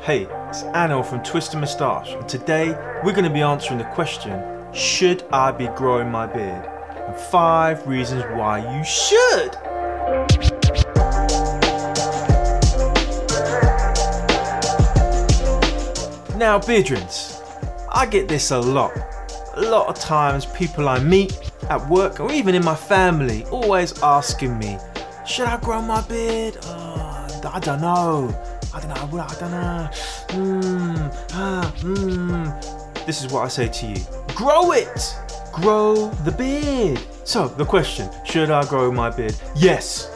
Hey, it's Anil from Twisted Moustache, and today we're going to be answering the question, should I be growing my beard? And 5 reasons why you should! Now, beardrins, I get this a lot. A lot of times people I meet at work or even in my family always asking me, should I grow my beard? I don't know. This is what I say to you. Grow it! Grow the beard. So, the question, should I grow my beard? Yes,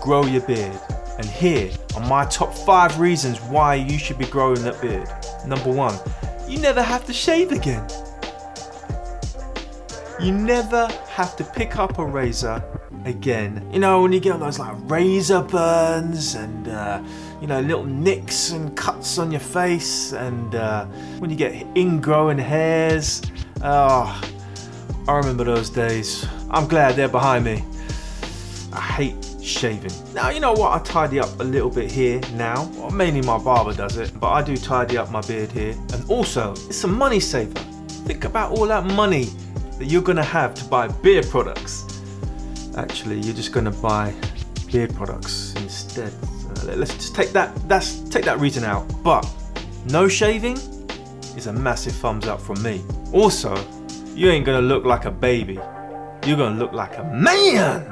grow your beard. And here are my top 5 reasons why you should be growing that beard. Number 1, you never have to shave again. You never have to pick up a razor again. You know, when you get those like razor burns and you know, little nicks and cuts on your face, and when you get ingrowing hairs. Oh, I remember those days. I'm glad they're behind me. I hate shaving. Now, you know what, I tidy up a little bit here now. Well, mainly my barber does it, but I do tidy up my beard here. And also, it's a money saver. Think about all that money that you're gonna have to buy beard products. Actually, you're just gonna buy beard products instead. Let's just take that reason out. But no shaving is a massive thumbs up from me. Also, you ain't gonna look like a baby. You're gonna look like a man.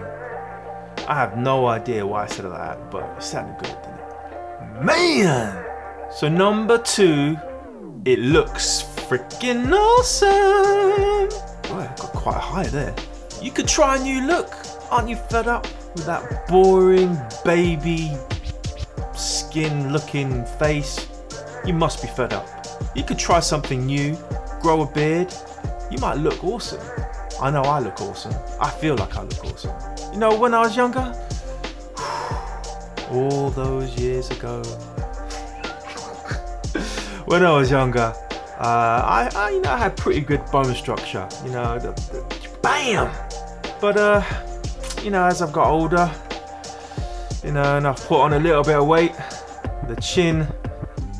I have no idea why I said that, but it sounded good, didn't it? Man! So number 2, it looks freaking awesome. Oh, I got quite high there. You could try a new look. Aren't you fed up with that boring baby skin looking face? You must be fed up. You could try something new, grow a beard. You might look awesome. I know I look awesome. I feel like I look awesome. You know, when I was younger, all those years ago, when I was younger, I had pretty good bone structure, you know, bam! But, you know, as I've got older, you know, and I've put on a little bit of weight, the chin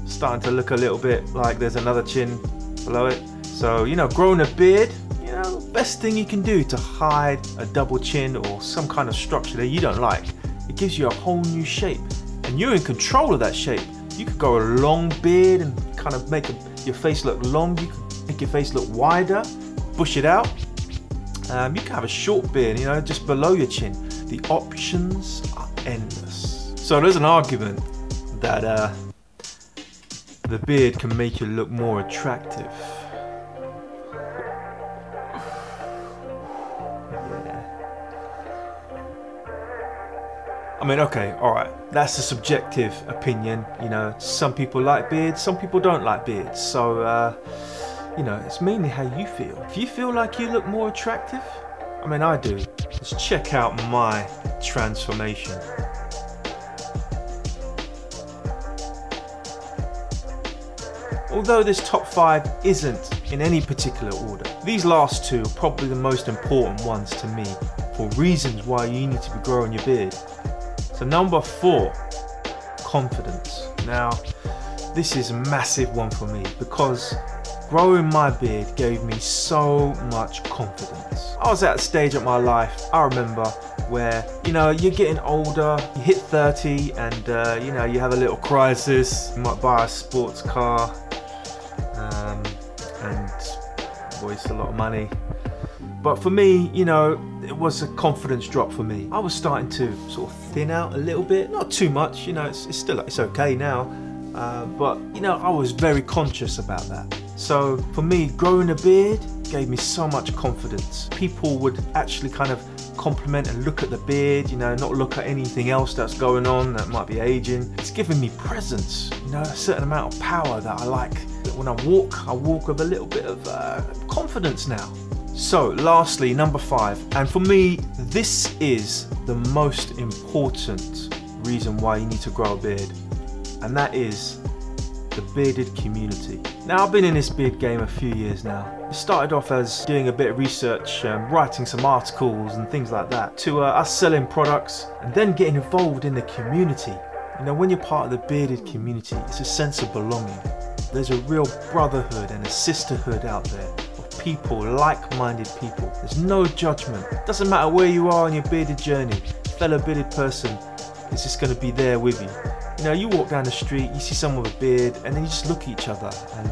starting to look a little bit like there's another chin below it. So, you know, growing a beard, you know, best thing you can do to hide a double chin or some kind of structure that you don't like. It gives you a whole new shape, and you're in control of that shape. You could grow a long beard and kind of make your face look long. You can make your face look wider, bush it out. You can have a short beard, you know, just below your chin. The options are endless. So there's an argument that the beard can make you look more attractive. I mean, okay, alright, that's a subjective opinion, you know, some people like beards, some people don't like beards, so, you know, it's mainly how you feel. If you feel like you look more attractive, I mean, I do, just check out my transformation. Although this top 5 isn't in any particular order, these last 2 are probably the most important ones to me for reasons why you need to be growing your beard. So number 4, confidence. Now, this is a massive one for me because growing my beard gave me so much confidence. I was at a stage of my life, I remember, where, you know, you're getting older, you hit 30 and, you know, you have a little crisis. You might buy a sports car and waste a lot of money. But for me, you know, it was a confidence drop for me. I was starting to sort of thin out a little bit, not too much, you know, it's okay now. But, you know, I was very conscious about that. So for me, growing a beard gave me so much confidence. People would actually kind of compliment and look at the beard, you know, not look at anything else that's going on that might be aging. It's giving me presence, you know, a certain amount of power that I like. When I walk with a little bit of confidence now. So lastly, number 5, and for me, this is the most important reason why you need to grow a beard, and that is the bearded community. Now, I've been in this beard game a few years now. It started off as doing a bit of research, writing some articles and things like that, to us selling products and then getting involved in the community. You know, when you're part of the bearded community, it's a sense of belonging. There's a real brotherhood and a sisterhood out there of people, like-minded people. There's no judgment. It doesn't matter where you are on your bearded journey, fellow bearded person is just going to be there with you. You know, you walk down the street, you see someone with a beard, and then you just look at each other and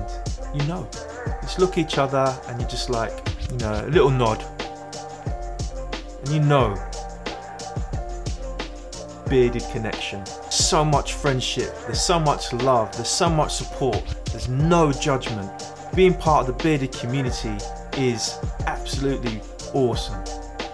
you know. You just look at each other and you're just like, you know, a little nod. And you know, bearded connection. So much friendship, there's so much love, there's so much support, there's no judgment. Being part of the bearded community is absolutely awesome.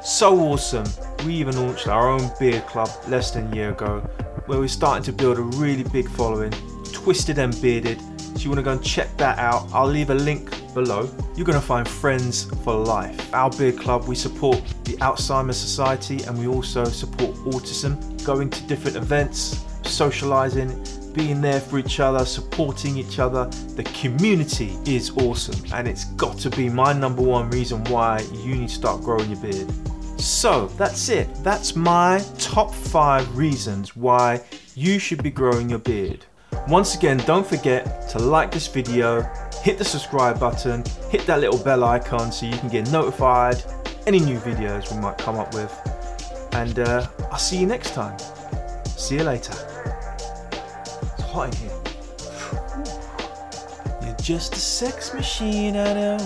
So awesome, we even launched our own beard club less than a year ago, where we're starting to build a really big following, Twisted and Bearded. So you want to go and check that out. I'll leave a link below. You're going to find friends for life. Our beard club, we support the Alzheimer's Society and we also support autism, going to different events, socializing, being there for each other, supporting each other. The community is awesome and it's got to be my #1 reason why you need to start growing your beard. So that's it. That's my top 5 reasons why you should be growing your beard. Once again, don't forget to like this video, hit the subscribe button, hit that little bell icon so you can get notified any new videos we might come up with. And I'll see you next time. See you later. It's hot in here. You're just a sex machine, I know.